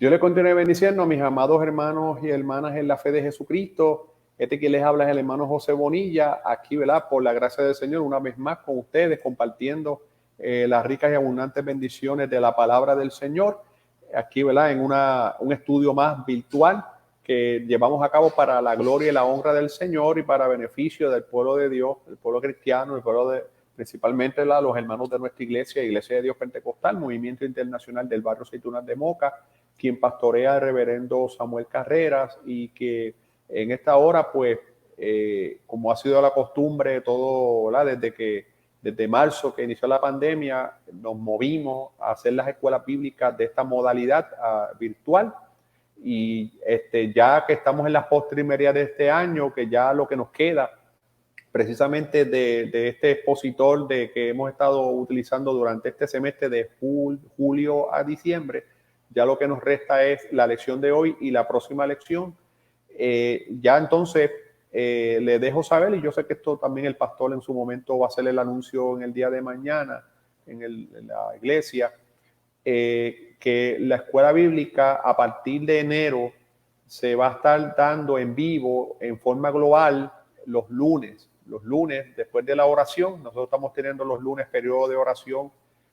Dios le continúe bendiciendo a mis amados hermanos y hermanas en la fe de Jesucristo. Que les habla es el hermano José Bonilla, aquí, ¿verdad? Por la gracia del Señor, una vez más con ustedes, compartiendo las ricas y abundantes bendiciones de la palabra del Señor. Aquí, ¿verdad? En un estudio más virtual que llevamos a cabo para la gloria y la honra del Señor y para beneficio del pueblo de Dios, el pueblo cristiano, el pueblo de, principalmente los hermanos de nuestra iglesia, Iglesia de Dios Pentecostal, Movimiento Internacional del Barrio Aceitunas de Moca, quien pastorea el reverendo Samuel Carreras, y que en esta hora, pues, como ha sido la costumbre todo, ¿verdad? Desde marzo que inició la pandemia, nos movimos a hacer las escuelas bíblicas de esta modalidad virtual. Y ya que estamos en la postrimería de este año, que ya lo que nos queda precisamente de este expositor que hemos estado utilizando durante este semestre de julio a diciembre, ya lo que nos resta es la lección de hoy y la próxima lección. Ya entonces le dejo saber, y yo sé que esto también el pastor en su momento va a hacer el anuncio en el día de mañana en la iglesia, que la escuela bíblica a partir de enero se va a estar dando en vivo en forma global los lunes. Los lunes, después de la oración, nosotros estamos teniendo los lunes periodo de oración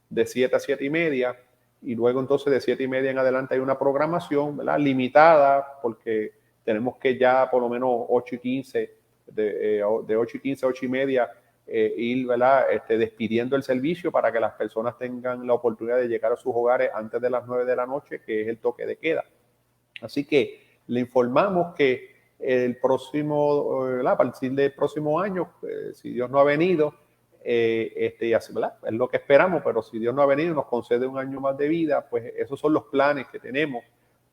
de 7 a 7 y media, y luego entonces de 7 y media en adelante hay una programación, ¿verdad? Limitada, porque tenemos que ya por lo menos 8 y 15, de 8 y 15 a 8 y media, ir, ¿verdad? Despidiendo el servicio para que las personas tengan la oportunidad de llegar a sus hogares antes de las 9 de la noche, que es el toque de queda. Así que le informamos que el próximo, ¿verdad? A partir del próximo año, si Dios no ha venido, y así, ¿verdad? Es lo que esperamos, pero si Dios no ha venido y nos concede un año más de vida, pues esos son los planes que tenemos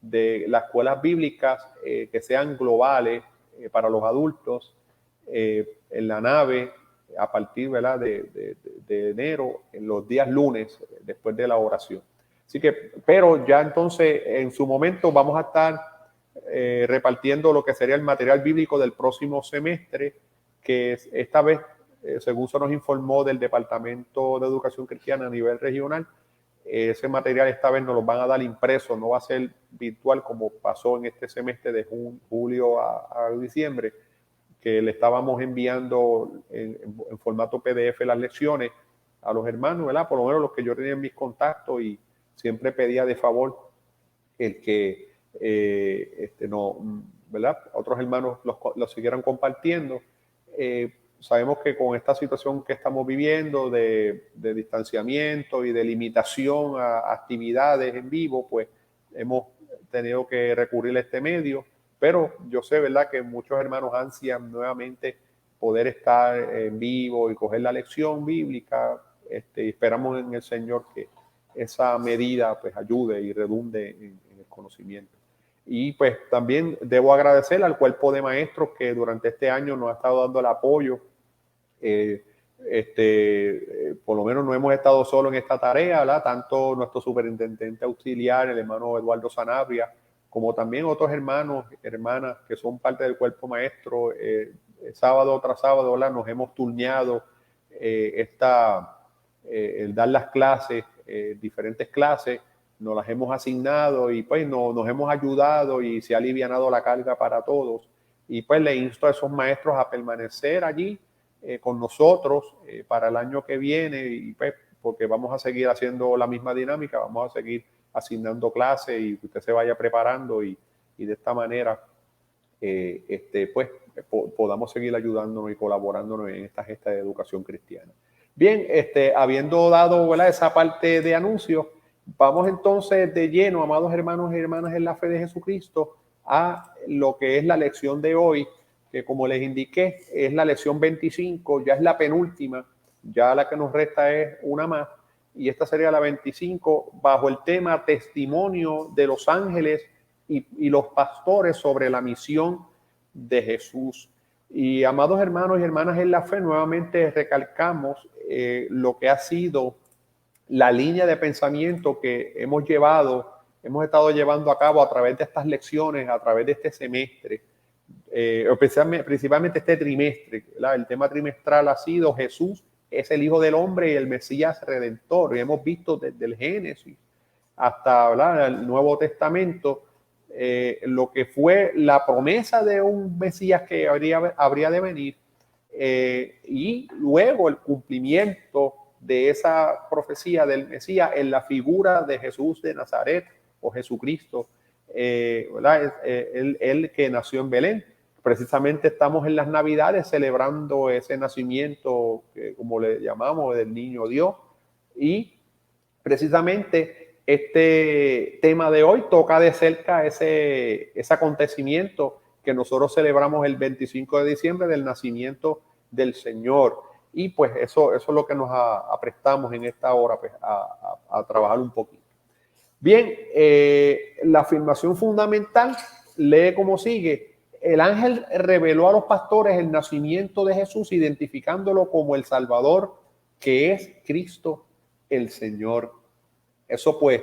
de las escuelas bíblicas, que sean globales, para los adultos, en la nave, a partir, ¿verdad? de enero, en los días lunes, después de la oración. Así que, pero ya entonces, en su momento, vamos a estar repartiendo lo que sería el material bíblico del próximo semestre, que esta vez, según se nos informó del Departamento de Educación Cristiana a nivel regional, ese material esta vez nos lo van a dar impreso, no va a ser virtual como pasó en este semestre de julio a diciembre, que le estábamos enviando en formato PDF las lecciones a los hermanos, ¿verdad? Por lo menos los que yo tenía en mis contactos, y siempre pedía de favor el que no, ¿verdad? Otros hermanos los siguieran compartiendo. Sabemos que con esta situación que estamos viviendo de distanciamiento y de limitación a actividades en vivo, pues hemos tenido que recurrir a este medio, pero yo sé, ¿verdad?, que muchos hermanos ansian nuevamente poder estar en vivo y coger la lección bíblica. Esperamos en el Señor que esa medida pues ayude y redunde en el conocimiento. Y pues también debo agradecer al cuerpo de maestros que durante este año nos ha estado dando el apoyo. Por lo menos no hemos estado solos en esta tarea, ¿verdad? Tanto nuestro superintendente auxiliar, el hermano Eduardo Sanabria, como también otros hermanos, hermanas que son parte del cuerpo maestro. Sábado tras sábado, ¿verdad? Nos hemos turneado el dar las clases, diferentes clases, nos las hemos asignado, y pues nos hemos ayudado y se ha alivianado la carga para todos. Y pues le insto a esos maestros a permanecer allí con nosotros para el año que viene, y pues porque vamos a seguir haciendo la misma dinámica, vamos a seguir asignando clases y que usted se vaya preparando, y de esta manera pues podamos seguir ayudándonos y colaborándonos en esta gesta de educación cristiana. Bien, habiendo dado, ¿verdad?, esa parte de anuncios, vamos entonces de lleno, amados hermanos y hermanas en la fe de Jesucristo, a lo que es la lección de hoy, que como les indiqué es la lección 25, ya es la penúltima, ya la que nos resta es una más, y esta sería la 25, bajo el tema testimonio de los ángeles y los pastores sobre la misión de Jesús. Y amados hermanos y hermanas en la fe, nuevamente recalcamos lo que ha sido la línea de pensamiento que hemos estado llevando a cabo a través de estas lecciones, a través de este semestre, principalmente este trimestre, ¿verdad? El tema trimestral ha sido Jesús es el Hijo del Hombre y el Mesías Redentor, y hemos visto desde el Génesis hasta, ¿verdad?, el Nuevo Testamento, lo que fue la promesa de un Mesías que habría de venir, y luego el cumplimiento de esa profecía del Mesías en la figura de Jesús de Nazaret o Jesucristo, ¿verdad? Él que nació en Belén. Precisamente estamos en las Navidades celebrando ese nacimiento, como le llamamos, del niño Dios, y precisamente este tema de hoy toca de cerca ese acontecimiento que nosotros celebramos el 25 de diciembre del nacimiento del Señor. Y pues eso es lo que nos aprestamos en esta hora, pues, a trabajar un poquito. Bien, la afirmación fundamental lee como sigue: el ángel reveló a los pastores el nacimiento de Jesús, identificándolo como el Salvador, que es Cristo el Señor. Eso pues,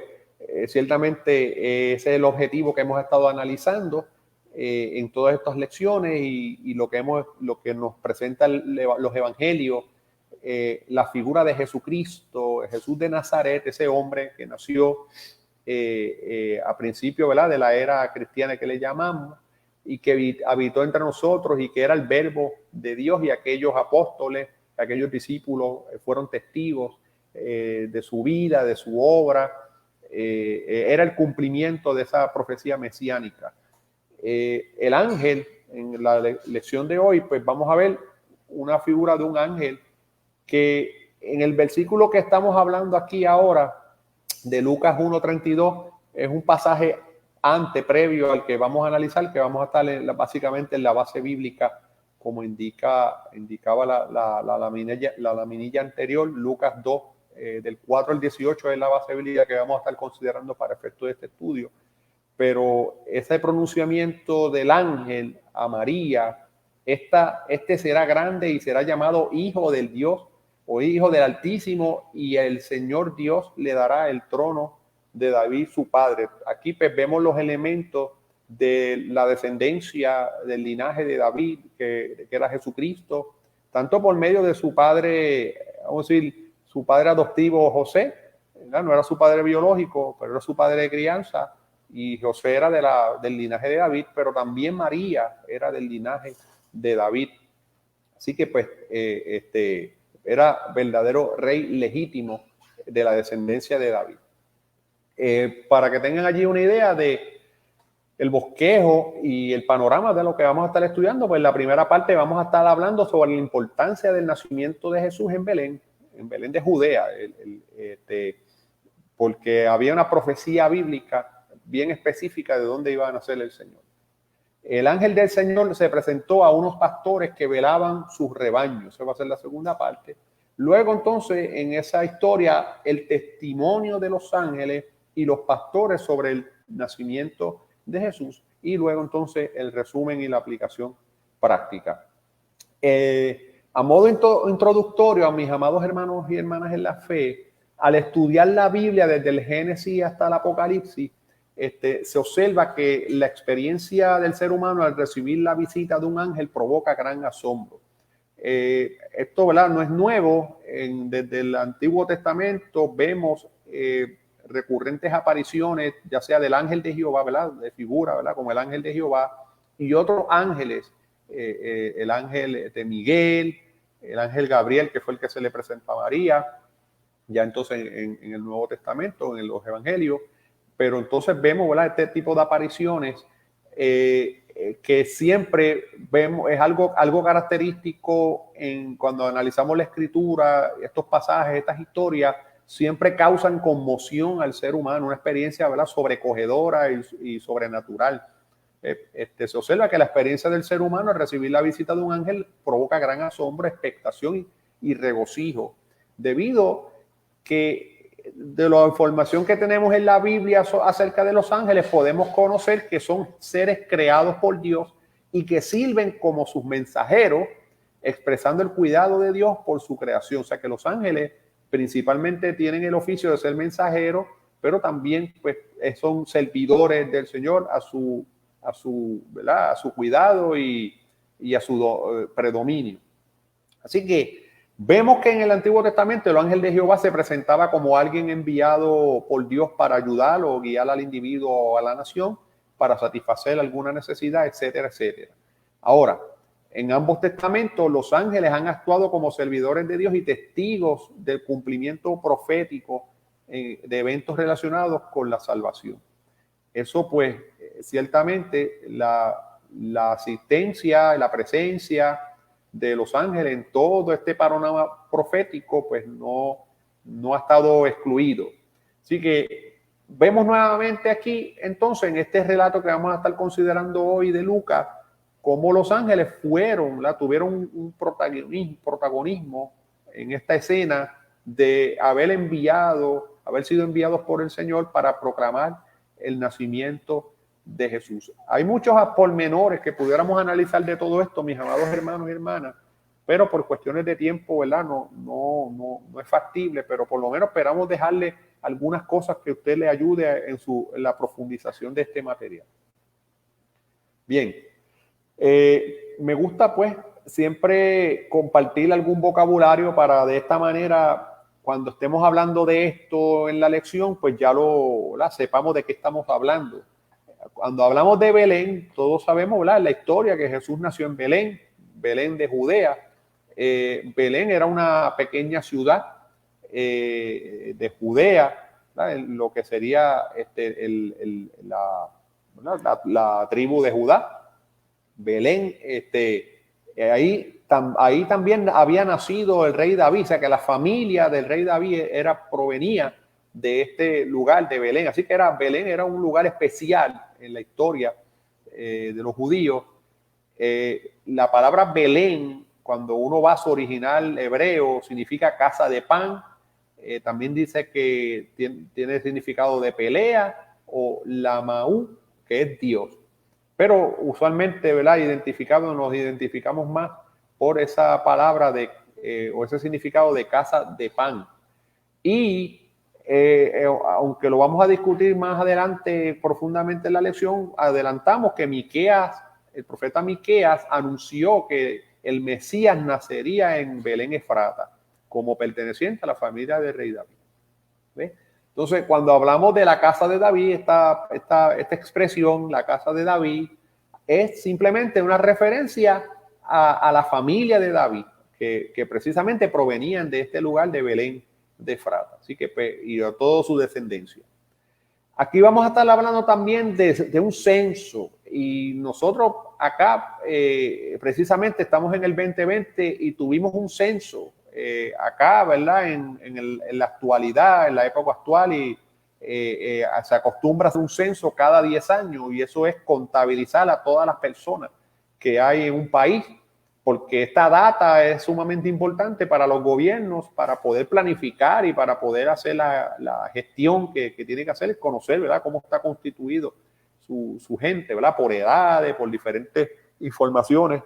ciertamente ese es el objetivo que hemos estado analizando en todas estas lecciones, y lo que nos presentan los evangelios, la figura de Jesucristo, Jesús de Nazaret, ese hombre que nació a principio, ¿verdad?, de la era cristiana que le llamamos, y que habitó entre nosotros y que era el verbo de Dios, y aquellos apóstoles, aquellos discípulos fueron testigos de su vida, de su obra. Era el cumplimiento de esa profecía mesiánica. El ángel, en la lección de hoy, pues vamos a ver una figura de un ángel que en el versículo que estamos hablando aquí ahora, de Lucas 1:32, es un pasaje previo al que vamos a analizar, que vamos a estar básicamente en la base bíblica, como indicaba la laminilla anterior. Lucas 2, del 4 al 18 es la base bíblica que vamos a estar considerando para efecto de este estudio. Pero ese pronunciamiento del ángel a María, este será grande y será llamado Hijo del Dios, o Hijo del Altísimo, y el Señor Dios le dará el trono de David su padre. Aquí pues vemos los elementos de la descendencia del linaje de David, que era Jesucristo, tanto por medio de su padre, vamos a decir, su padre adoptivo José, ¿verdad? No era su padre biológico, pero era su padre de crianza, y José era del linaje de David, pero también María era del linaje de David. Así que pues era verdadero rey legítimo de la descendencia de David. Para que tengan allí una idea de el bosquejo y el panorama de lo que vamos a estar estudiando, pues en la primera parte vamos a estar hablando sobre la importancia del nacimiento de Jesús en Belén de Judea, porque había una profecía bíblica bien específica de dónde iba a nacer el Señor. El ángel del Señor se presentó a unos pastores que velaban sus rebaños. Esa va a ser la segunda parte. Luego, entonces, en esa historia, el testimonio de los ángeles y los pastores sobre el nacimiento de Jesús. Y luego, entonces, el resumen y la aplicación práctica. A modo introductorio, a mis amados hermanos y hermanas en la fe, al estudiar la Biblia desde el Génesis hasta el Apocalipsis, se observa que la experiencia del ser humano al recibir la visita de un ángel provoca gran asombro. Esto, ¿verdad?, no es nuevo. Desde el Antiguo Testamento vemos recurrentes apariciones, ya sea del ángel de Jehová, ¿verdad?, de figura, ¿verdad?, como el ángel de Jehová, y otros ángeles, el ángel de Miguel, el ángel Gabriel, que fue el que se le presentó a María, ya entonces en el Nuevo Testamento, en los Evangelios. Pero entonces vemos, ¿verdad?, este tipo de apariciones que siempre vemos, es algo característico cuando analizamos la Escritura. Estos pasajes, estas historias, siempre causan conmoción al ser humano, una experiencia, ¿verdad?, sobrecogedora y sobrenatural. Se observa que la experiencia del ser humano al recibir la visita de un ángel provoca gran asombro, expectación y regocijo, debido que de la información que tenemos en la Biblia acerca de los ángeles, podemos conocer que son seres creados por Dios y que sirven como sus mensajeros, expresando el cuidado de Dios por su creación. O sea que los ángeles principalmente tienen el oficio de ser mensajeros, pero también pues son servidores del Señor a su cuidado y a su predominio. Así que Vemos que en el Antiguo Testamento el ángel de Jehová se presentaba como alguien enviado por Dios para ayudar o guiar al individuo o a la nación para satisfacer alguna necesidad, etcétera, etcétera. Ahora, en ambos testamentos los ángeles han actuado como servidores de Dios y testigos del cumplimiento profético de eventos relacionados con la salvación. Eso pues ciertamente la asistencia, la presencia de los ángeles en todo este panorama profético pues no ha estado excluido. Así que vemos nuevamente aquí entonces en este relato que vamos a estar considerando hoy de Lucas, cómo los ángeles tuvieron un protagonismo en esta escena de haber sido enviados por el Señor para proclamar el nacimiento de Jesús. Hay muchos pormenores que pudiéramos analizar de todo esto, mis amados hermanos y hermanas, pero por cuestiones de tiempo, ¿verdad? No es factible, pero por lo menos esperamos dejarle algunas cosas que usted le ayude en la profundización de este material. Bien, me gusta pues siempre compartir algún vocabulario para de esta manera, cuando estemos hablando de esto en la lección, pues ya sepamos de qué estamos hablando. Cuando hablamos de Belén, todos sabemos, ¿verdad?, la historia que Jesús nació en Belén, Belén de Judea. Belén era una pequeña ciudad de Judea, ¿verdad?, en lo que sería la tribu de Judá. Belén, ahí también había nacido el rey David, o sea que la familia del rey David provenía de este lugar de Belén, así que Belén era un lugar especial en la historia de los judíos. La palabra Belén, cuando uno va a su original hebreo, significa casa de pan. También dice que tiene significado de pelea o Lamaú, que es Dios. Pero usualmente, ¿verdad?, nos identificamos más por esa palabra o ese significado de casa de pan. Y aunque lo vamos a discutir más adelante profundamente en la lección, adelantamos que el profeta Miqueas anunció que el Mesías nacería en Belén Efrata, como perteneciente a la familia del rey David. ¿Ve? Entonces, cuando hablamos de la casa de David, esta expresión, la casa de David, es simplemente una referencia a la familia de David, que precisamente provenían de este lugar de Belén de Efrata, así que y a toda su descendencia. Aquí vamos a estar hablando también de un censo, y nosotros acá precisamente estamos en el 2020 y tuvimos un censo acá, ¿verdad? En la actualidad, en la época actual, y se acostumbra a hacer un censo cada 10 años, y eso es contabilizar a todas las personas que hay en un país, porque esta data es sumamente importante para los gobiernos, para poder planificar y para poder hacer la gestión que tiene que hacer, es conocer, ¿verdad?, cómo está constituido su gente, ¿verdad?, por edades, por diferentes informaciones,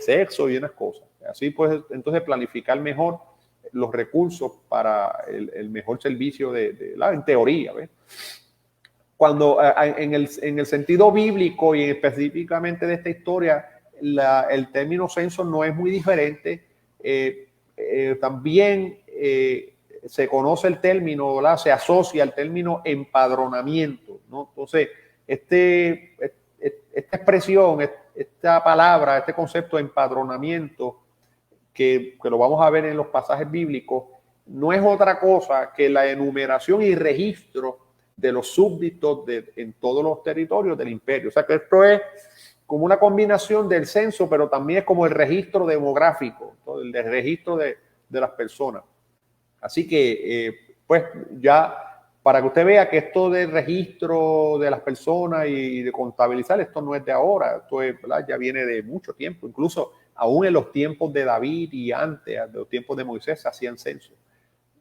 sexo y unas cosas. Así pues, entonces planificar mejor los recursos para el mejor servicio en teoría, ¿ves? Cuando en el sentido bíblico y específicamente de esta historia, el término censo no es muy diferente. También se conoce el término, ¿verdad?, se asocia el término empadronamiento, ¿no? Entonces, esta expresión, esta palabra, este concepto de empadronamiento, que lo vamos a ver en los pasajes bíblicos, no es otra cosa que la enumeración y registro de los súbditos en todos los territorios del imperio. O sea que esto es como una combinación del censo, pero también es como el registro demográfico, el registro de las personas. Así que, pues ya, para que usted vea que esto del registro de las personas y de contabilizar, esto no es de ahora, esto es, ¿verdad?, ya viene de mucho tiempo. Incluso aún en los tiempos de David y antes, de los tiempos de Moisés, se hacían censos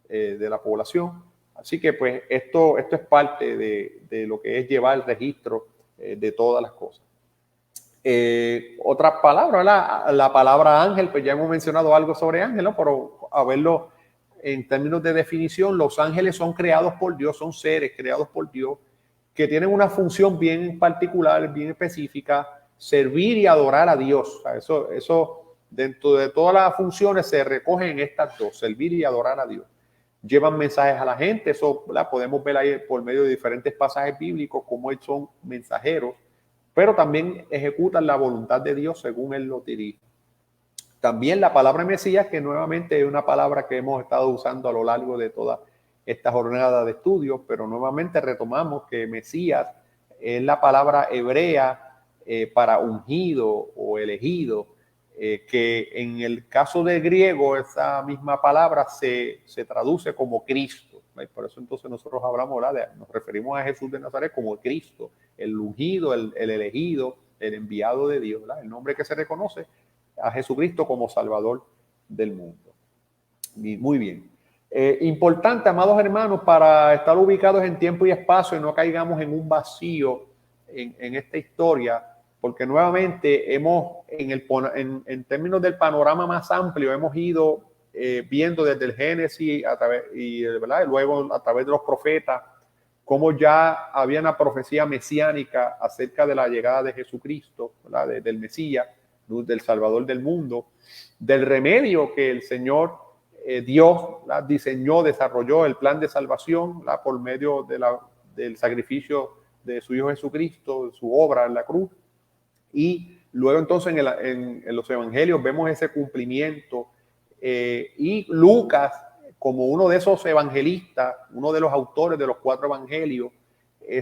de la población. Así que pues esto es parte de lo que es llevar el registro de todas las cosas. Otra palabra, la palabra ángel, pues ya hemos mencionado algo sobre ángel, ¿no? Pero a verlo en términos de definición, los ángeles son creados por Dios, son seres creados por Dios que tienen una función bien particular, bien específica, servir y adorar a Dios. O sea, eso dentro de todas las funciones se recogen estas dos, servir y adorar a Dios. Llevan mensajes a la gente, eso, ¿verdad? Podemos ver ahí por medio de diferentes pasajes bíblicos cómo ellos son mensajeros, pero también ejecutan la voluntad de Dios según Él lo dirige. También la palabra Mesías, que nuevamente es una palabra que hemos estado usando a lo largo de toda esta jornada de estudios, pero nuevamente retomamos que Mesías es la palabra hebrea para ungido o elegido, que en el caso del griego esa misma palabra se traduce como Cristo. Por eso entonces nosotros hablamos, nos referimos a Jesús de Nazaret como Cristo, el ungido, el elegido, el enviado de Dios, ¿verdad? El nombre que se reconoce a Jesucristo como Salvador del mundo. Muy bien. Importante, amados hermanos, para estar ubicados en tiempo y espacio y no caigamos en un vacío en esta historia, porque nuevamente hemos, en términos del panorama más amplio, hemos ido viendo desde el Génesis ¿verdad? Luego a través de los profetas, cómo ya había una profecía mesiánica acerca de la llegada de Jesucristo, ¿verdad? Del Mesías, del Salvador del mundo, del remedio que el Señor Dios diseñó, desarrolló el plan de salvación por medio del sacrificio de su Hijo Jesucristo, su obra en la cruz. Y luego entonces en los evangelios vemos ese cumplimiento y Lucas, como uno de esos evangelistas, uno de los autores de los 4 evangelios,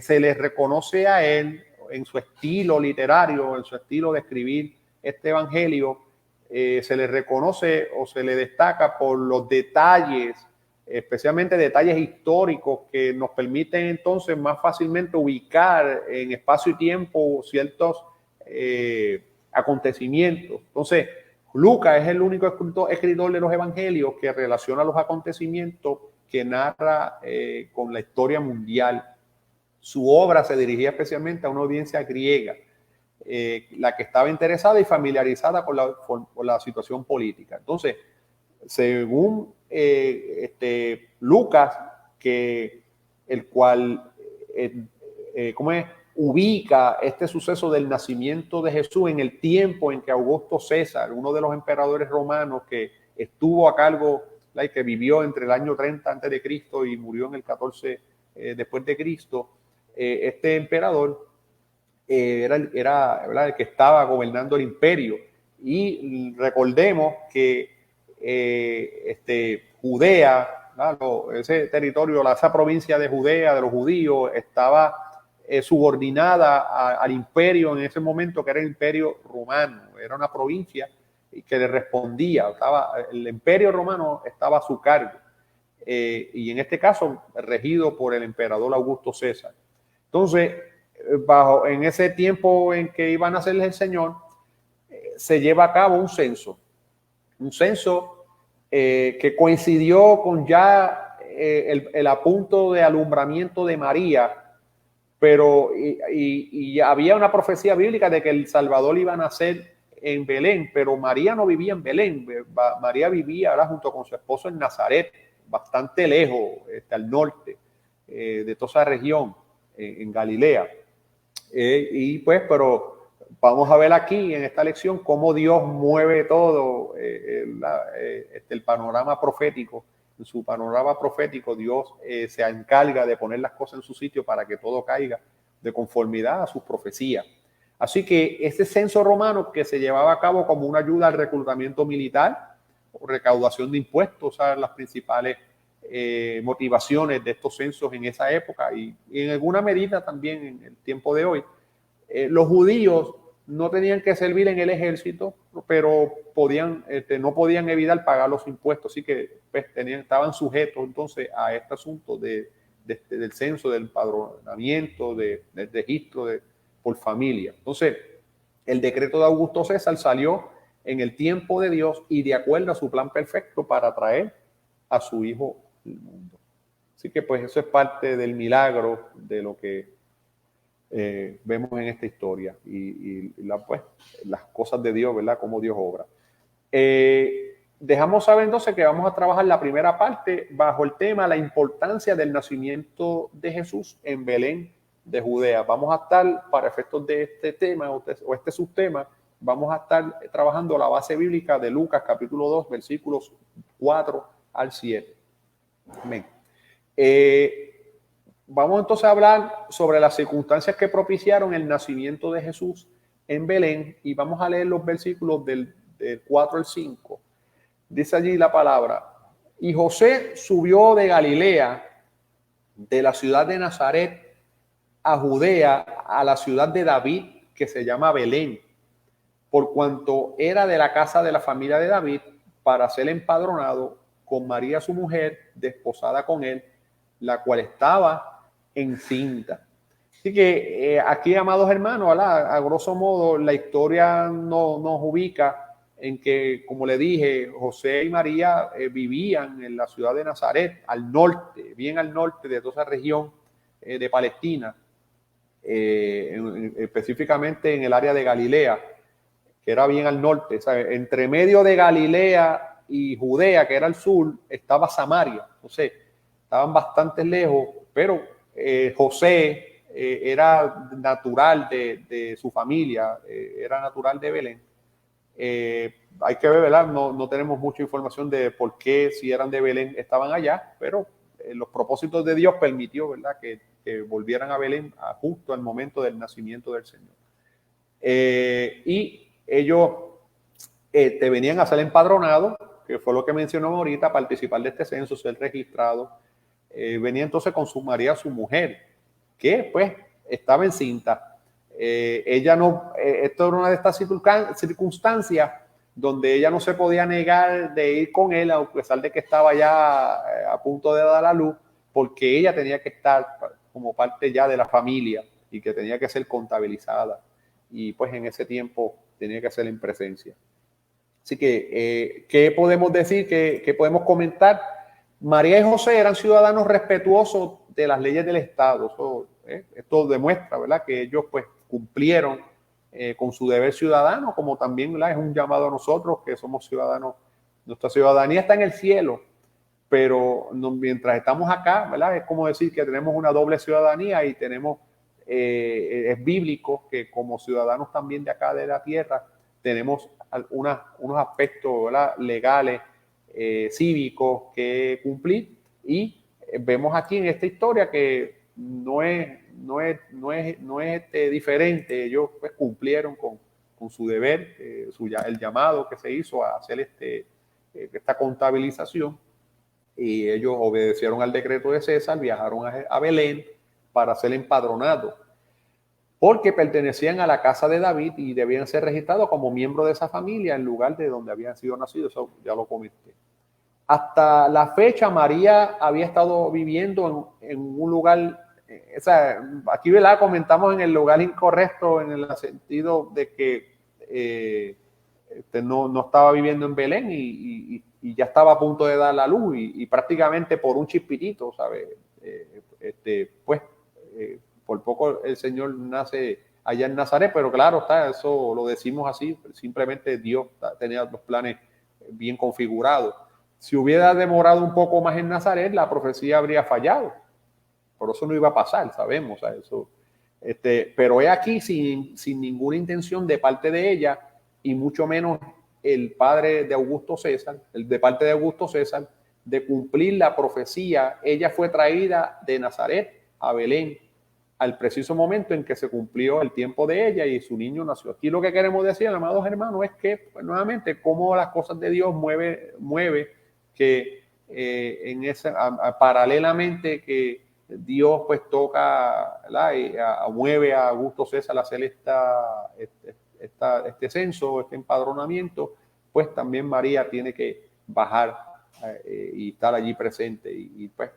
se le reconoce a él en su estilo literario, en su estilo de escribir este evangelio, se le reconoce o se le destaca por los detalles, especialmente detalles históricos que nos permiten entonces más fácilmente ubicar en espacio y tiempo ciertos acontecimientos. Entonces, Lucas es el único escritor de los evangelios que relaciona los acontecimientos que narra con la historia mundial. Su obra se dirigía especialmente a una audiencia griega, la que estaba interesada y familiarizada con la situación política. Entonces, según Lucas, el cual ubica este suceso del nacimiento de Jesús en el tiempo en que Augusto César, uno de los emperadores romanos que estuvo a cargo, que vivió entre el año 30 antes de Cristo y murió en el 14 después de Cristo, este emperador era el que estaba gobernando el imperio. Y recordemos que Judea, ¿no? Ese territorio, esa provincia de Judea, de los judíos, estaba subordinada al imperio en ese momento, que era el imperio romano. Era una provincia que le respondía, el imperio romano estaba a su cargo. Y en este caso, regido por el emperador Augusto César. Entonces, en ese tiempo en que iba a nacer el Señor, se lleva a cabo un censo que coincidió con ya el apunto de alumbramiento de María, pero y había una profecía bíblica de que el Salvador iba a nacer en Belén, pero María no vivía en Belén. María vivía ahora junto con su esposo en Nazaret, bastante lejos, al norte de toda esa región, en Galilea. Y pues, pero vamos a ver aquí en esta lección cómo Dios mueve todo el panorama profético. En su panorama profético, Dios se encarga de poner las cosas en su sitio para que todo caiga de conformidad a sus profecías. Así que este censo romano, que se llevaba a cabo como una ayuda al reclutamiento militar o recaudación de impuestos, o sea, las principales motivaciones de estos censos en esa época y en alguna medida también en el tiempo de hoy. Los judíos no tenían que servir en el ejército, pero no podían evitar pagar los impuestos, así que pues, estaban sujetos entonces a este asunto del censo, del empadronamiento, del registro por familia. Entonces, el decreto de Augusto César salió en el tiempo de Dios y de acuerdo a su plan perfecto para traer a su Hijo al mundo. Así que pues eso es parte del milagro de lo que vemos en esta historia y las cosas de Dios, ¿verdad? Cómo Dios obra. Dejamos saber entonces que vamos a trabajar la primera parte bajo el tema la importancia del nacimiento de Jesús en Belén de Judea. Vamos a estar, para efectos de este tema o este subtema, vamos a estar trabajando la base bíblica de Lucas capítulo 2, versículos 4 al 7. Amén. Vamos entonces a hablar sobre las circunstancias que propiciaron el nacimiento de Jesús en Belén y vamos a leer los versículos del 4 al 5. Dice allí la palabra: y José subió de Galilea, de la ciudad de Nazaret, a Judea, a la ciudad de David, que se llama Belén, por cuanto era de la casa de la familia de David, para ser empadronado con María su mujer, desposada con él, la cual estaba encinta. Así que aquí, amados hermanos, a grosso modo, la historia nos ubica en que, como le dije, José y María vivían en la ciudad de Nazaret, al norte, bien al norte de toda esa región de Palestina, específicamente en el área de Galilea, que era bien al norte. ¿Sabe? Entre medio de Galilea y Judea, que era al sur, estaba Samaria. Entonces, estaban bastante lejos, pero José era natural de su familia, era natural de Belén. Hay que ver, ¿verdad? No tenemos mucha información de por qué, si eran de Belén, estaban allá, pero los propósitos de Dios permitió, ¿verdad?, que volvieran a Belén justo al momento del nacimiento del Señor. Y ellos te venían a ser empadronados, que fue lo que mencionó ahorita, participar de este censo, ser registrados. Venía entonces con su María, su mujer, que pues estaba encinta. Ella no, esto era una de estas circunstancias donde ella no se podía negar de ir con él, a pesar de que estaba ya a punto de dar a luz, porque ella tenía que estar como parte ya de la familia y que tenía que ser contabilizada. Y pues en ese tiempo tenía que ser en presencia. Así que, ¿qué podemos decir? ¿Qué podemos comentar? María y José eran ciudadanos respetuosos de las leyes del Estado. Esto demuestra, ¿verdad?, que ellos pues cumplieron con su deber ciudadano, como también, ¿verdad?, es un llamado a nosotros que somos ciudadanos. Nuestra ciudadanía está en el cielo, pero mientras estamos acá, ¿verdad?, es como decir que tenemos una doble ciudadanía y tenemos, es bíblico que como ciudadanos también de acá de la tierra tenemos unos aspectos, ¿verdad?, legales, cívicos que cumplir, y vemos aquí en esta historia que no es diferente. Ellos pues cumplieron con su deber, el llamado que se hizo a hacer esta contabilización, y ellos obedecieron al decreto de César, viajaron a Belén para ser empadronados, porque pertenecían a la casa de David y debían ser registrados como miembros de esa familia en lugar de donde habían sido nacidos. Eso ya lo comenté. Hasta la fecha, María había estado viviendo en un lugar, aquí, ¿verdad?, comentamos en el lugar incorrecto, en el sentido de que no estaba viviendo en Belén y ya estaba a punto de dar la luz y prácticamente por un chispitito, ¿sabes? Pues por poco el Señor nace allá en Nazaret, pero claro, eso lo decimos así, simplemente Dios tenía los planes bien configurados. Si hubiera demorado un poco más en Nazaret, la profecía habría fallado. Por eso no iba a pasar, sabemos. Eso. Pero es aquí sin ninguna intención de parte de ella, y mucho menos el padre de Augusto César, de parte de Augusto César, de cumplir la profecía. Ella fue traída de Nazaret a Belén al preciso momento en que se cumplió el tiempo de ella y su niño nació. Aquí lo que queremos decir, amados hermanos, es que, pues, nuevamente, cómo las cosas de Dios mueve que paralelamente que Dios pues toca, mueve a Augusto César a hacer este censo, este empadronamiento, pues también María tiene que bajar y estar allí presente y pues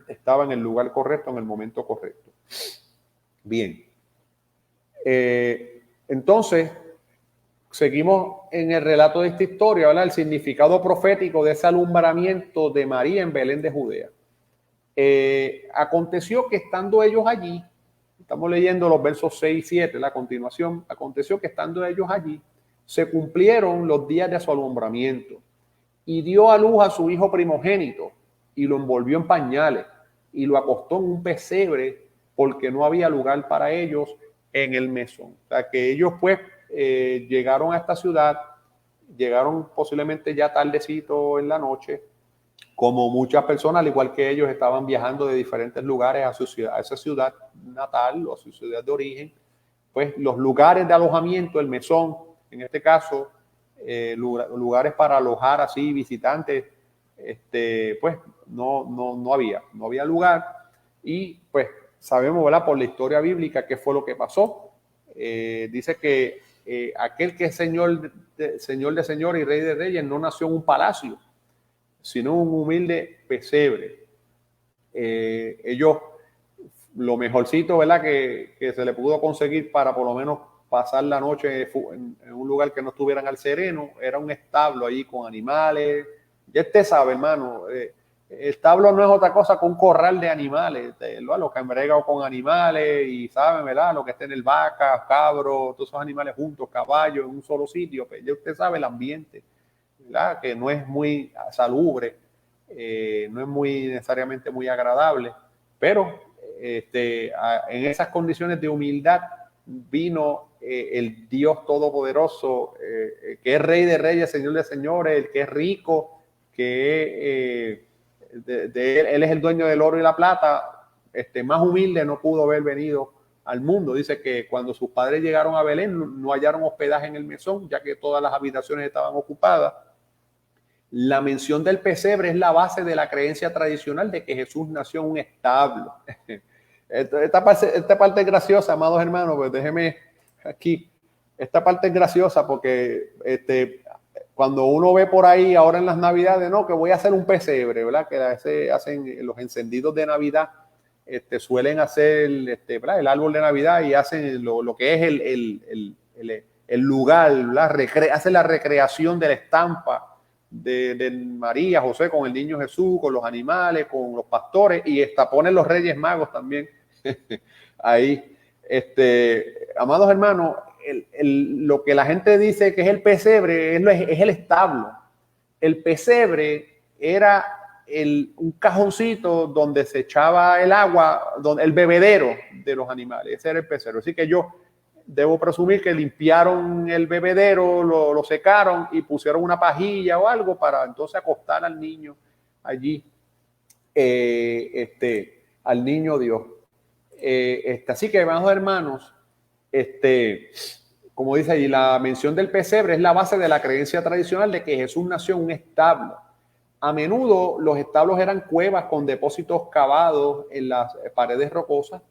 estaba en el lugar correcto, en el momento correcto. Bien. Entonces, seguimos en el relato de esta historia, ¿verdad? El significado profético de ese alumbramiento de María en Belén de Judea. Aconteció que estando ellos allí, estamos leyendo los versos 6 y 7, la continuación, aconteció que estando ellos allí, se cumplieron los días de su alumbramiento, y dio a luz a su hijo primogénito, y lo envolvió en pañales, y lo acostó en un pesebre, porque no había lugar para ellos en el mesón. O sea, que ellos pues llegaron a esta ciudad, llegaron posiblemente ya tardecito en la noche, como muchas personas, al igual que ellos, estaban viajando de diferentes lugares a su ciudad, a esa ciudad natal o a su ciudad de origen. Pues los lugares de alojamiento, el mesón, en este caso, lugares para alojar así visitantes, pues no había lugar. Y pues sabemos, ¿verdad?, por la historia bíblica qué fue lo que pasó. Dice que aquel que es señor de señores y rey de reyes no nació en un palacio, sino en un humilde pesebre. Ellos, lo mejorcito, ¿verdad?, que se le pudo conseguir para por lo menos pasar la noche en un lugar que no estuvieran al sereno, era un establo allí con animales. Ya usted sabe, hermano, establo no es otra cosa que un corral de animales, los que han bregado con animales y saben, ¿verdad?, lo que está en el vaca, cabros, todos esos animales juntos, caballos, en un solo sitio. Pues ya usted sabe el ambiente, ¿verdad?, que no es muy salubre, no es muy necesariamente muy agradable, pero en esas condiciones de humildad vino el Dios Todopoderoso, que es Rey de Reyes, Señor de Señores, el que es rico, que él es el dueño del oro y la plata. Más humilde no pudo haber venido al mundo. Dice que cuando sus padres llegaron a Belén no hallaron hospedaje en el mesón, ya que todas las habitaciones estaban ocupadas. La mención del pesebre es la base de la creencia tradicional de que Jesús nació en un establo. Esta parte es graciosa, amados hermanos, pues déjeme aquí. Esta parte es graciosa porque cuando uno ve por ahí ahora en las Navidades, no, que voy a hacer un pesebre, ¿verdad? Que hacen los encendidos de Navidad, suelen hacer el árbol de Navidad y hacen lo que es el lugar, hacen la recreación de la estampa de María, José con el niño Jesús, con los animales, con los pastores, y ponen los Reyes Magos también ahí. Amados hermanos, lo que la gente dice que es el pesebre es el establo. El pesebre era un cajoncito donde se echaba el agua, el bebedero de los animales. Ese era el pesebre. Así que yo debo presumir que limpiaron el bebedero, lo secaron y pusieron una pajilla o algo para entonces acostar al niño allí, al niño Dios. Así que, hermanos, como dice allí, la mención del pesebre es la base de la creencia tradicional de que Jesús nació en un establo. A menudo los establos eran cuevas con depósitos cavados en las paredes rocosas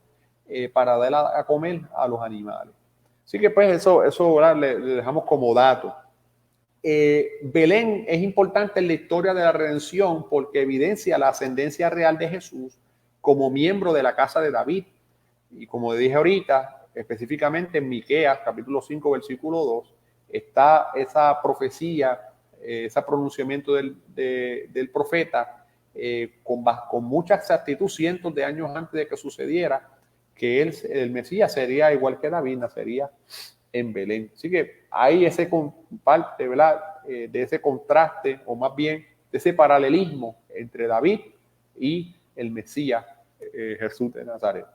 para dar a comer a los animales. Así que pues eso le dejamos como dato. Belén es importante en la historia de la redención porque evidencia la ascendencia real de Jesús como miembro de la casa de David. Y como dije ahorita, específicamente en Miqueas, capítulo 5, versículo 2, está esa profecía, ese pronunciamiento del profeta con mucha exactitud, cientos de años antes de que sucediera, que el Mesías sería igual que David, nacería en Belén. Así que hay ese parte, ¿verdad?, de ese contraste, o más bien de ese paralelismo entre David y el Mesías, Jesús de Nazaret.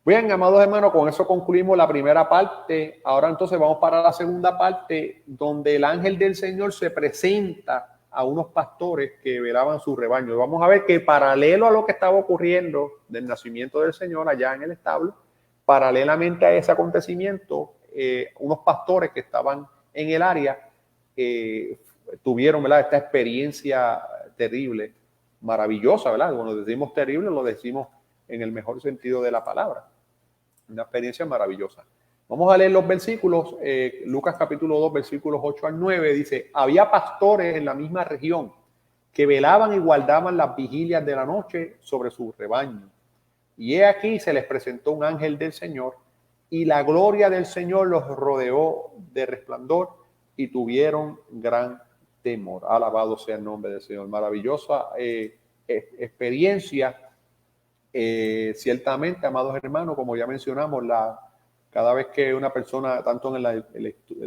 Bien, amados hermanos, con eso concluimos la primera parte. Ahora entonces vamos para la segunda parte, donde el ángel del Señor se presenta a unos pastores que velaban su rebaño. Vamos a ver que paralelo a lo que estaba ocurriendo del nacimiento del Señor allá en el establo, paralelamente a ese acontecimiento, unos pastores que estaban en el área tuvieron, ¿verdad?, esta experiencia terrible, maravillosa, ¿verdad? Cuando decimos terrible, lo decimos en el mejor sentido de la palabra. Una experiencia maravillosa. Vamos a leer los versículos. Lucas capítulo 2, versículos 8 al 9, dice: había pastores en la misma región que velaban y guardaban las vigilias de la noche sobre su rebaño. Y he aquí se les presentó un ángel del Señor, y la gloria del Señor los rodeó de resplandor, y tuvieron gran temor. Alabado sea el nombre del Señor. Maravillosa experiencia. Ciertamente, amados hermanos, como ya mencionamos, cada vez que una persona, tanto en la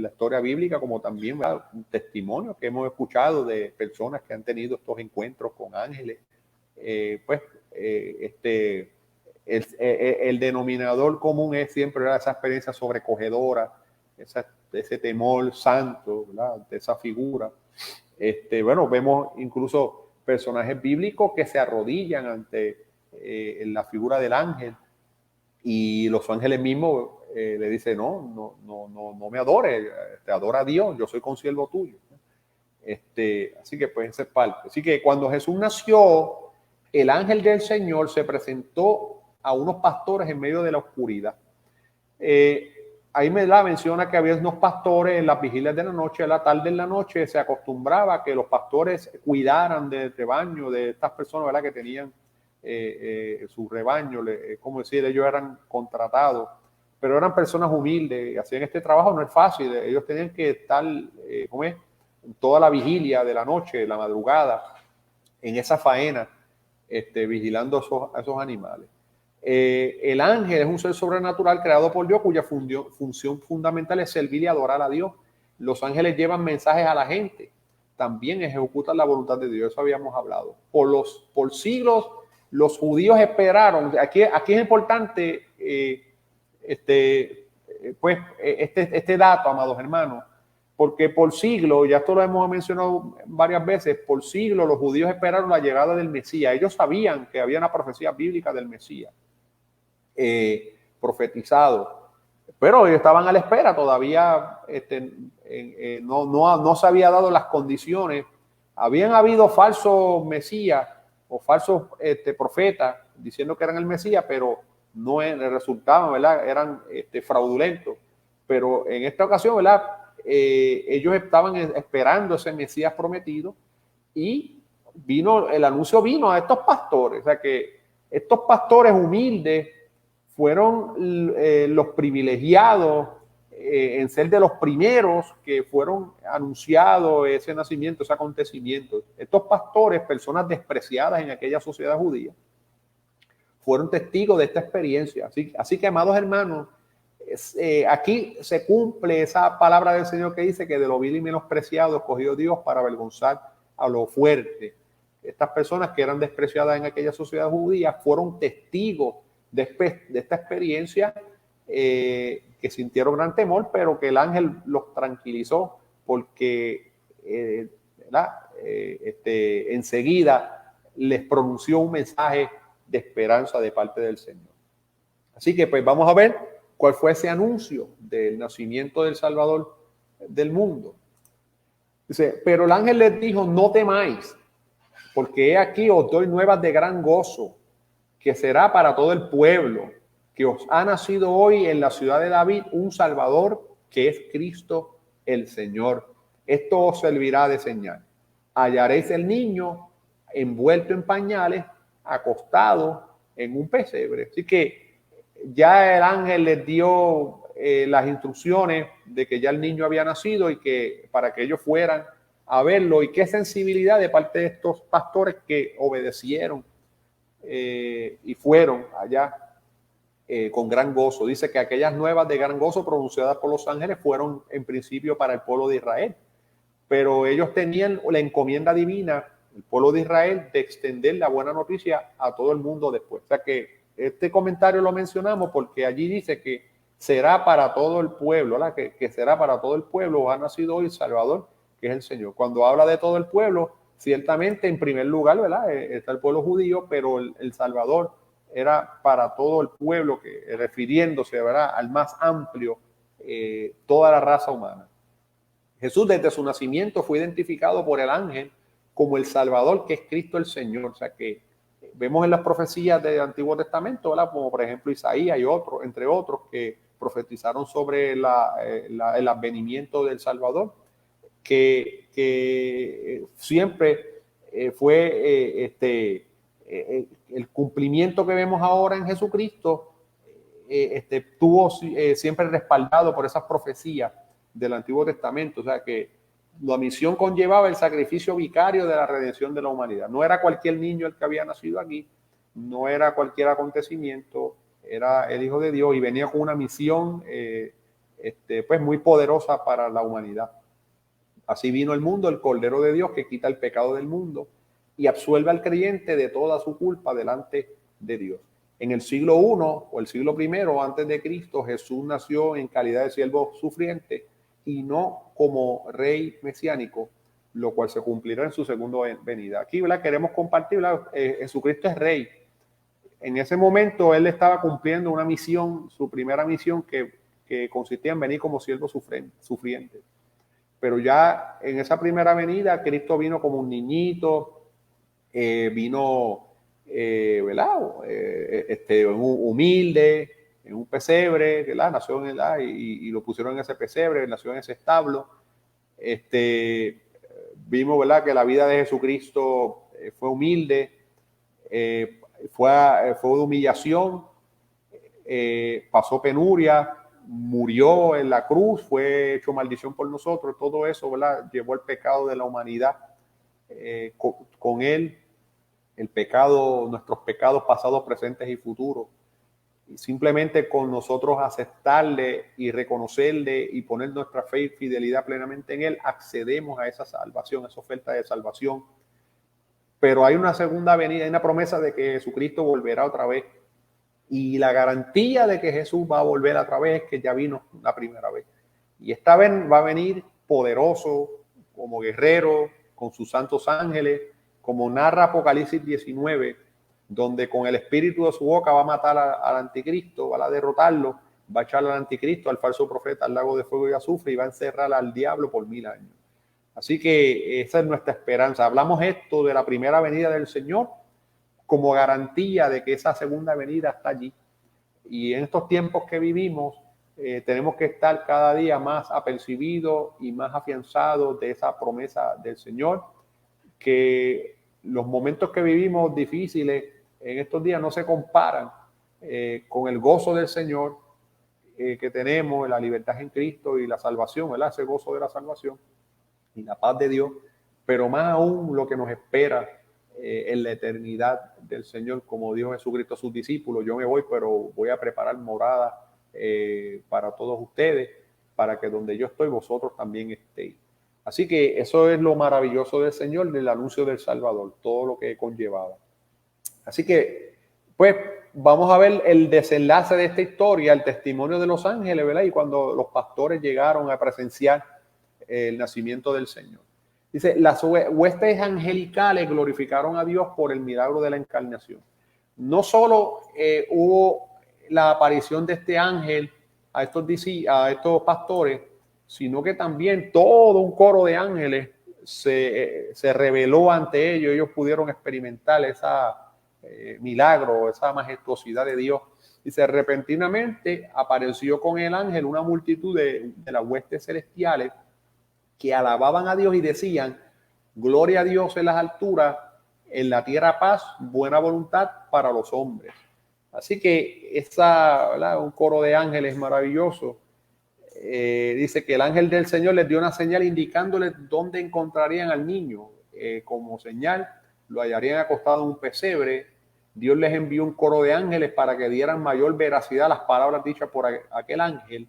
historia bíblica como también, ¿verdad?, un testimonio que hemos escuchado de personas que han tenido estos encuentros con ángeles, el denominador común es siempre, ¿verdad?, esa experiencia sobrecogedora, ese temor santo, ¿verdad?, de esa figura. Bueno, vemos incluso personajes bíblicos que se arrodillan ante la figura del ángel, y los ángeles mismos le dicen, no me adores, te adora a Dios, yo soy consiervo tuyo. Así que pues esa es parte. Así que cuando Jesús nació, el ángel del Señor se presentó a unos pastores en medio de la oscuridad. Ahí me la menciona que había unos pastores en las vigilias de la noche, a la tarde de la noche se acostumbraba a que los pastores cuidaran del rebaño de estas personas, ¿verdad?, que tenían su rebaño, como decir, ellos eran contratados, pero eran personas humildes, hacían este trabajo, no es fácil, ellos tenían que estar, toda la vigilia de la noche, la madrugada, en esa faena, vigilando a esos animales. El ángel es un ser sobrenatural creado por Dios, cuya función fundamental es servir y adorar a Dios. Los ángeles llevan mensajes a la gente, también ejecutan la voluntad de Dios, eso habíamos hablado. Por siglos los judíos esperaron, aquí es importante este dato, amados hermanos, porque por siglos, ya esto lo hemos mencionado varias veces, por siglos los judíos esperaron la llegada del Mesías. Ellos sabían que había una profecía bíblica del Mesías profetizado, pero ellos estaban a la espera, todavía no se había dado las condiciones. Habían habido falsos Mesías o falsos profetas diciendo que eran el Mesías, pero no resultaban, ¿verdad?, eran fraudulentos. Pero en esta ocasión, ¿verdad?, ellos estaban esperando ese Mesías prometido, y el anuncio vino a estos pastores. O sea que estos pastores humildes fueron los privilegiados en ser de los primeros que fueron anunciados ese nacimiento, ese acontecimiento. Estos pastores, personas despreciadas en aquella sociedad judía, fueron testigos de esta experiencia. Así que, amados hermanos, aquí se cumple esa palabra del Señor que dice que de lo vil y menospreciado escogió Dios para avergonzar a lo fuerte. Estas personas que eran despreciadas en aquella sociedad judía fueron testigos de esta experiencia, que sintieron gran temor, pero que el ángel los tranquilizó, porque enseguida les pronunció un mensaje de esperanza de parte del Señor. Así que pues vamos a ver cuál fue ese anuncio del nacimiento del Salvador del mundo. Dice, pero el ángel les dijo, no temáis, porque he aquí os doy nuevas de gran gozo, que será para todo el pueblo, que os ha nacido hoy en la ciudad de David un Salvador, que es Cristo el Señor. Esto os servirá de señal. Hallaréis el niño envuelto en pañales, acostado en un pesebre. Así que ya el ángel les dio las instrucciones de que ya el niño había nacido, y que para que ellos fueran a verlo. Y qué sensibilidad de parte de estos pastores que obedecieron y fueron allá con gran gozo. Dice que aquellas nuevas de gran gozo pronunciadas por los ángeles fueron en principio para el pueblo de Israel, pero ellos tenían la encomienda divina, el pueblo de Israel, de extender la buena noticia a todo el mundo después. O sea que este comentario lo mencionamos porque allí dice que será para todo el pueblo, ¿verdad? Que será para todo el pueblo. Ha nacido hoy el Salvador, que es el Señor. Cuando habla de todo el pueblo, ciertamente en primer lugar, ¿verdad?, está el pueblo judío, pero el Salvador era para todo el pueblo, que refiriéndose, ¿verdad?, al más amplio, toda la raza humana. Jesús desde su nacimiento fue identificado por el ángel como el Salvador, que es Cristo el Señor. O sea que vemos en las profecías del Antiguo Testamento, ¿verdad?, como por ejemplo Isaías y otros, entre otros, que profetizaron sobre el advenimiento del Salvador, que siempre fue el cumplimiento que vemos ahora en Jesucristo, estuvo siempre respaldado por esas profecías del Antiguo Testamento. O sea que la misión conllevaba el sacrificio vicario de la redención de la humanidad. No era cualquier niño el que había nacido aquí, no era cualquier acontecimiento, era el Hijo de Dios, y venía con una misión pues muy poderosa para la humanidad. Así vino el mundo, el Cordero de Dios, que quita el pecado del mundo y absuelve al creyente de toda su culpa delante de Dios. En el siglo I o el siglo I antes de Cristo, Jesús nació en calidad de siervo sufriente y no como rey mesiánico, lo cual se cumplirá en su segunda venida. Aquí, ¿verdad?, queremos compartir, Jesucristo es rey. En ese momento él estaba cumpliendo una misión, su primera misión, que consistía en venir como siervo sufriente. Pero ya en esa primera venida, Cristo vino como un niñito, vino, ¿verdad? Humilde, en un pesebre, ¿verdad? Nació y lo pusieron en ese pesebre, nació en ese establo. Vimos, ¿verdad?, que la vida de Jesucristo fue humilde, fue de humillación, pasó penuria, murió en la cruz, fue hecho maldición por nosotros. Todo eso, ¿verdad?, llevó el pecado de la humanidad con él, el pecado, nuestros pecados pasados, presentes y futuros. Y simplemente con nosotros aceptarle y reconocerle y poner nuestra fe y fidelidad plenamente en él, accedemos a esa salvación, a esa oferta de salvación. Pero hay una segunda venida, hay una promesa de que Jesucristo volverá otra vez. Y la garantía de que Jesús va a volver otra vez es que ya vino la primera vez. Y esta vez va a venir poderoso, como guerrero, con sus santos ángeles, como narra Apocalipsis 19, donde con el espíritu de su boca va a matar al anticristo, va a derrotarlo, va a echar al anticristo, al falso profeta, al lago de fuego y azufre, y va a encerrar al diablo por 1000 años. Así que esa es nuestra esperanza. Hablamos esto de la primera venida del Señor como garantía de que esa segunda venida está allí. Y en estos tiempos que vivimos, tenemos que estar cada día más apercibidos y más afianzados de esa promesa del Señor, que los momentos que vivimos difíciles en estos días no se comparan con el gozo del Señor que tenemos, la libertad en Cristo y la salvación, ¿verdad? Ese gozo de la salvación y la paz de Dios, pero más aún lo que nos espera en la eternidad del Señor, como dijo Jesucristo a sus discípulos: yo me voy, pero voy a preparar morada para todos ustedes, para que donde yo estoy, vosotros también estéis. Así que eso es lo maravilloso del Señor, del anuncio del Salvador, todo lo que conllevaba. Así que, pues, vamos a ver el desenlace de esta historia, el testimonio de los ángeles, ¿verdad? Y cuando los pastores llegaron a presenciar el nacimiento del Señor. Dice, las huestes angelicales glorificaron a Dios por el milagro de la encarnación. No solo hubo la aparición de este ángel a estos pastores, sino que también todo un coro de ángeles se reveló ante ellos. Ellos pudieron experimentar esa milagro, esa majestuosidad de Dios. Dice, repentinamente apareció con el ángel una multitud de las huestes celestiales que alababan a Dios y decían: gloria a Dios en las alturas, en la tierra paz, buena voluntad para los hombres. Así que un coro de ángeles maravilloso. Dice que el ángel del Señor les dio una señal indicándoles dónde encontrarían al niño. Como señal, lo hallarían acostado en un pesebre. Dios les envió un coro de ángeles para que dieran mayor veracidad a las palabras dichas por aquel ángel.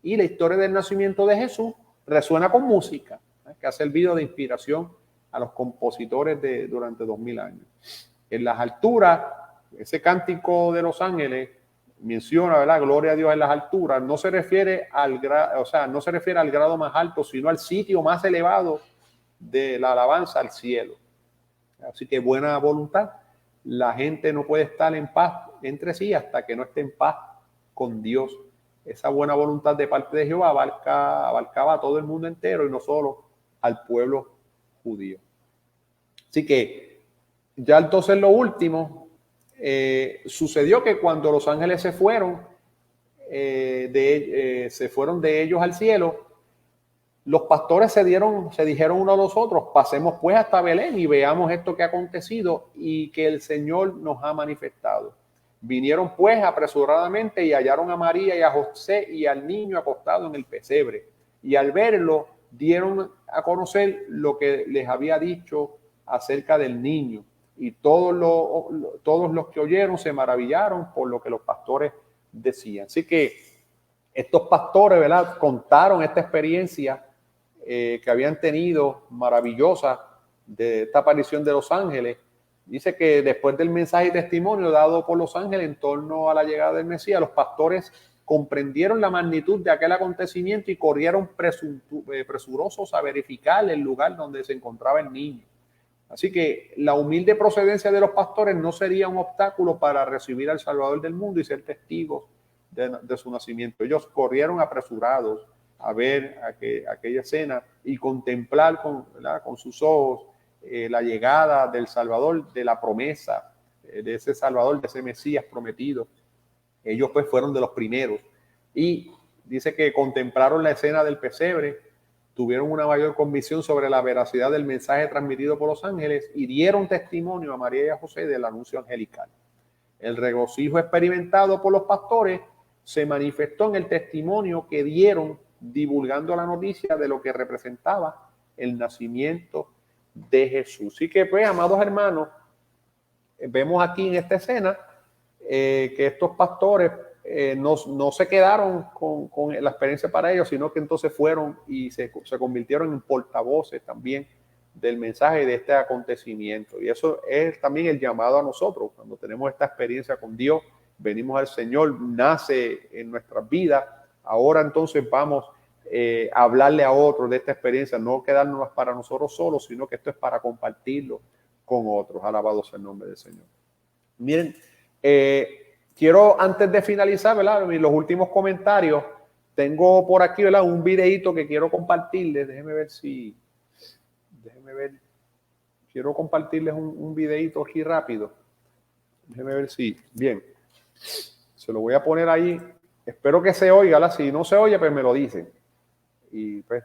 Y la historia del nacimiento de Jesús resuena con música, que ha servido de inspiración a los compositores durante 2000 años. En las alturas, ese cántico de los ángeles menciona, ¿verdad?, gloria a Dios en las alturas. No se refiere no se refiere al grado más alto, sino al sitio más elevado de la alabanza al cielo. Así que buena voluntad. La gente no puede estar en paz entre sí hasta que no esté en paz con Dios. Esa buena voluntad de parte de Jehová abarcaba a todo el mundo entero y no solo al pueblo judío. Así que ya entonces lo último, sucedió que cuando los ángeles se fueron de ellos al cielo, los pastores se dijeron unos a los otros: pasemos pues hasta Belén y veamos esto que ha acontecido y que el Señor nos ha manifestado. Vinieron pues apresuradamente y hallaron a María y a José y al niño acostado en el pesebre. Y al verlo, dieron a conocer lo que les había dicho acerca del niño. Y todos los que oyeron se maravillaron por lo que los pastores decían. Así que estos pastores, ¿verdad?, contaron esta experiencia que habían tenido maravillosa de esta aparición de los ángeles. Dice que después del mensaje y testimonio dado por los ángeles en torno a la llegada del Mesías, los pastores comprendieron la magnitud de aquel acontecimiento y corrieron presurosos a verificar el lugar donde se encontraba el niño. Así que la humilde procedencia de los pastores no sería un obstáculo para recibir al Salvador del mundo y ser testigos de su nacimiento. Ellos corrieron apresurados a ver aquella escena y contemplar con sus ojos la llegada del Salvador, de la promesa, de ese Salvador, de ese Mesías prometido. Ellos pues fueron de los primeros y dice que contemplaron la escena del pesebre, tuvieron una mayor convicción sobre la veracidad del mensaje transmitido por los ángeles y dieron testimonio a María y a José del anuncio angelical. El regocijo experimentado por los pastores se manifestó en el testimonio que dieron divulgando la noticia de lo que representaba el nacimiento de Jesús. Así que pues, amados hermanos, vemos aquí en esta escena que estos pastores no se quedaron con la experiencia para ellos, sino que entonces fueron y se convirtieron en portavoces también del mensaje de este acontecimiento. Y eso es también el llamado a nosotros. Cuando tenemos esta experiencia con Dios, venimos al Señor, nace en nuestras vidas. Ahora entonces vamos a hablarle a otros de esta experiencia, no quedarnos para nosotros solos, sino que esto es para compartirlo con otros. Alabado sea el nombre del Señor. Miren, quiero antes de finalizar, ¿verdad? Los últimos comentarios, tengo por aquí, ¿verdad? Un videito que quiero compartirles. Déjenme ver. Quiero compartirles un videito aquí rápido. Déjenme ver si, bien. Se lo voy a poner ahí. Espero que se oiga, ¿verdad? Si no se oye, pues me lo dicen. Y pues...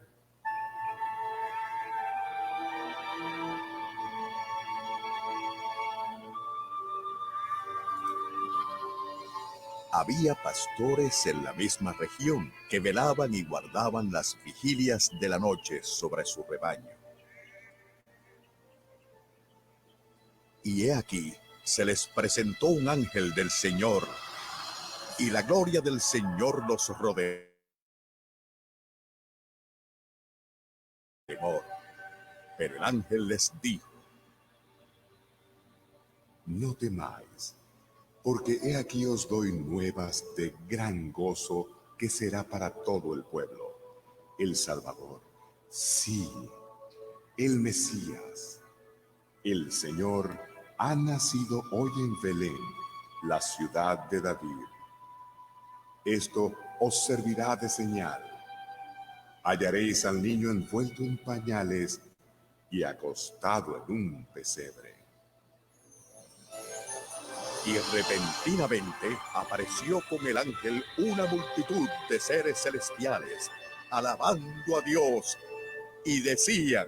Había pastores en la misma región que velaban y guardaban las vigilias de la noche sobre su rebaño. Y he aquí, se les presentó un ángel del Señor, y la gloria del Señor los rodeó. Pero el ángel les dijo: no temáis, porque he aquí os doy nuevas de gran gozo que será para todo el pueblo. El Salvador, sí, el Mesías, el Señor, ha nacido hoy en Belén, la ciudad de David. Esto os servirá de señal. Hallaréis al niño envuelto en pañales y acostado en un pesebre. Y repentinamente apareció con el ángel una multitud de seres celestiales, alabando a Dios, y decían: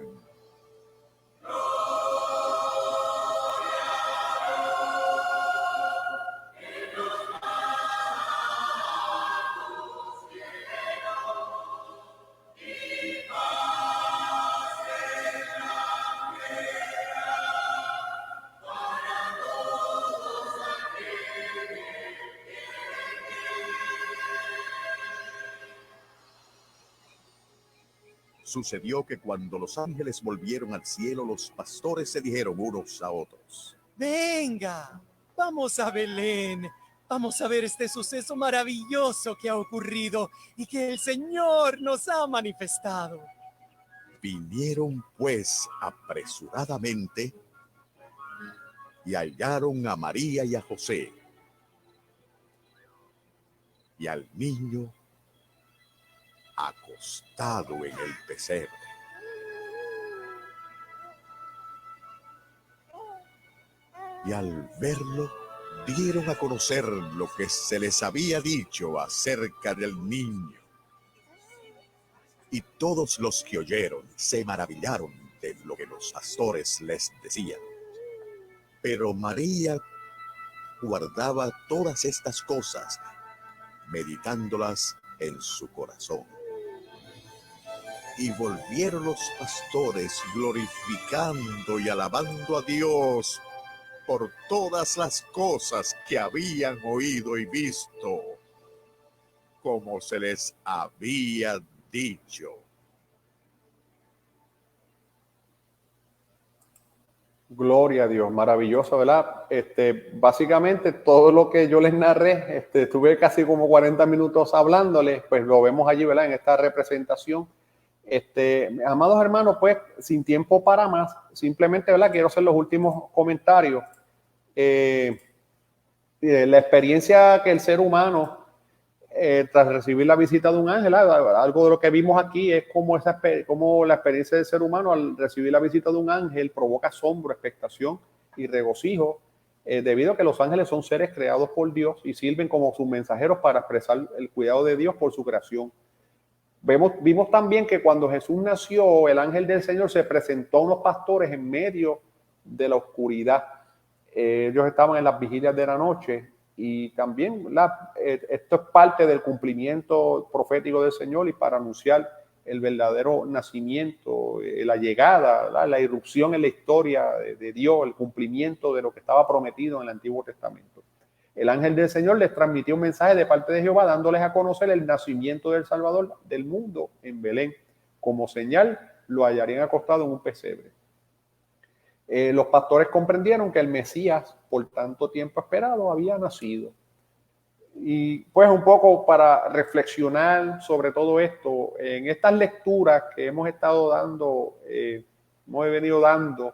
Sucedió que cuando los ángeles volvieron al cielo, los pastores se dijeron unos a otros: venga, vamos a Belén, vamos a ver este suceso maravilloso que ha ocurrido y que el Señor nos ha manifestado. Vinieron pues apresuradamente y hallaron a María y a José y al niño acostado en el pesebre. Y al verlo, dieron a conocer lo que se les había dicho acerca del niño. Y todos los que oyeron se maravillaron de lo que los pastores les decían. Pero María guardaba todas estas cosas, meditándolas en su corazón. Y volvieron los pastores glorificando y alabando a Dios por todas las cosas que habían oído y visto, como se les había dicho. Gloria a Dios, maravilloso, ¿verdad? Básicamente todo lo que yo les narré, estuve casi como 40 minutos hablándoles, pues lo vemos allí, ¿verdad? En esta representación. Amados hermanos, pues sin tiempo para más, simplemente, ¿verdad? Quiero hacer los últimos comentarios. La experiencia que el ser humano, tras recibir la visita de un ángel, algo de lo que vimos aquí es como la experiencia del ser humano al recibir la visita de un ángel provoca asombro, expectación y regocijo, debido a que los ángeles son seres creados por Dios y sirven como sus mensajeros para expresar el cuidado de Dios por su creación. Vimos también que cuando Jesús nació, el ángel del Señor se presentó a unos pastores en medio de la oscuridad. Ellos estaban en las vigilias de la noche y también esto es parte del cumplimiento profético del Señor y para anunciar el verdadero nacimiento, la llegada, la irrupción en la historia de Dios, el cumplimiento de lo que estaba prometido en el Antiguo Testamento. El ángel del Señor les transmitió un mensaje de parte de Jehová dándoles a conocer el nacimiento del Salvador del mundo en Belén. Como señal, lo hallarían acostado en un pesebre. Los pastores comprendieron que el Mesías, por tanto tiempo esperado, había nacido. Y pues un poco para reflexionar sobre todo esto, en estas lecturas que hemos estado dando, hemos venido dando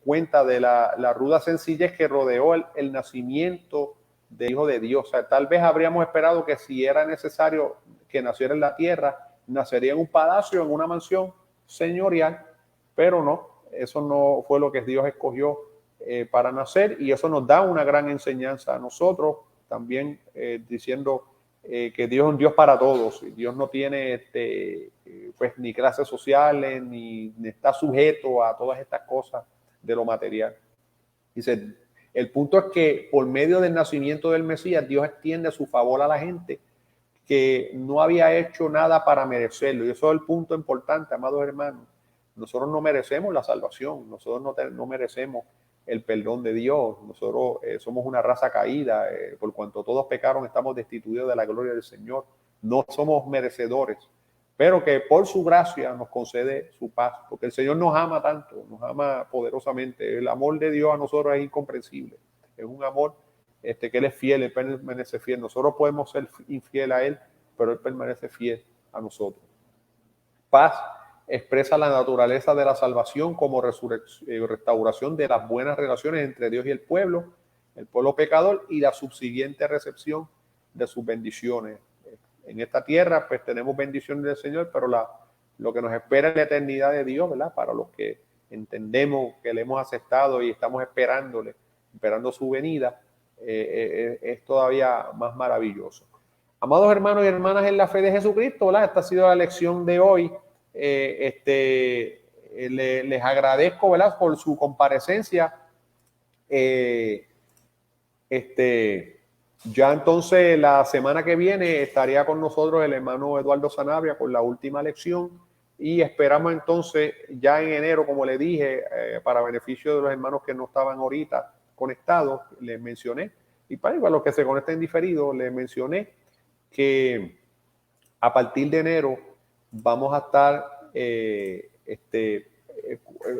cuenta de la ruda sencillez que rodeó el nacimiento del Hijo de Dios. O sea, tal vez habríamos esperado que si era necesario que naciera en la tierra, nacería en un palacio, en una mansión señorial, pero no, eso no fue lo que Dios escogió para nacer, y eso nos da una gran enseñanza a nosotros, también diciendo que Dios es un Dios para todos. Dios no tiene pues ni clases sociales, ni está sujeto a todas estas cosas de lo material. Dice, el punto es que por medio del nacimiento del Mesías, Dios extiende su favor a la gente que no había hecho nada para merecerlo. Y eso es el punto importante, amados hermanos. Nosotros no merecemos la salvación, nosotros no merecemos el perdón de Dios. Nosotros somos una raza caída, por cuanto todos pecaron estamos destituidos de la gloria del Señor. No somos merecedores, pero que por su gracia nos concede su paz, porque el Señor nos ama tanto, nos ama poderosamente. El amor de Dios a nosotros es incomprensible, es un amor que Él es fiel, Él permanece fiel. Nosotros podemos ser infiel a Él, pero Él permanece fiel a nosotros. Paz expresa la naturaleza de la salvación como restauración de las buenas relaciones entre Dios y el pueblo pecador, y la subsiguiente recepción de sus bendiciones. En esta tierra pues tenemos bendiciones del Señor, pero lo que nos espera es la eternidad de Dios, ¿verdad? Para los que entendemos que le hemos aceptado y estamos esperando su venida, es todavía más maravilloso. Amados hermanos y hermanas en la fe de Jesucristo, ¿verdad? Esta ha sido la lección de hoy. Les agradezco, ¿verdad?, por su comparecencia. Ya entonces la semana que viene estaría con nosotros el hermano Eduardo Sanabria con la última lección, y esperamos entonces ya en enero, como le dije, para beneficio de los hermanos que no estaban ahorita conectados, les mencioné, y para los que se conecten diferido, les mencioné que a partir de enero vamos a estar,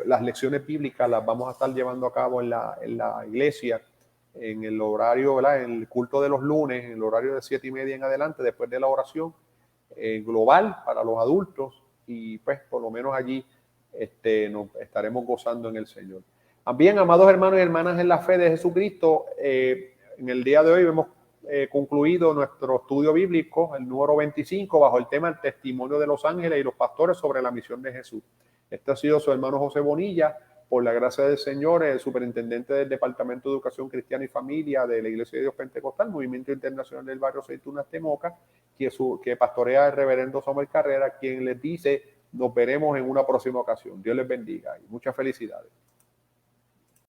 las lecciones bíblicas las vamos a estar llevando a cabo en la iglesia, en el horario, ¿verdad?, en el culto de los lunes, en el horario de 7:30 en adelante, después de la oración global para los adultos, y pues por lo menos allí nos estaremos gozando en el Señor. También, amados hermanos y hermanas en la fe de Jesucristo, en el día de hoy hemos concluido nuestro estudio bíblico, el número 25, bajo el tema El testimonio de los ángeles y los pastores sobre la misión de Jesús. Este ha sido su hermano José Bonilla, por la gracia del Señor, el superintendente del Departamento de Educación Cristiana y Familia de la Iglesia de Dios Pentecostal, Movimiento Internacional del Barrio Aceitunas Temoca, que pastorea el reverendo Samuel Carrera, quien les dice, nos veremos en una próxima ocasión. Dios les bendiga y muchas felicidades.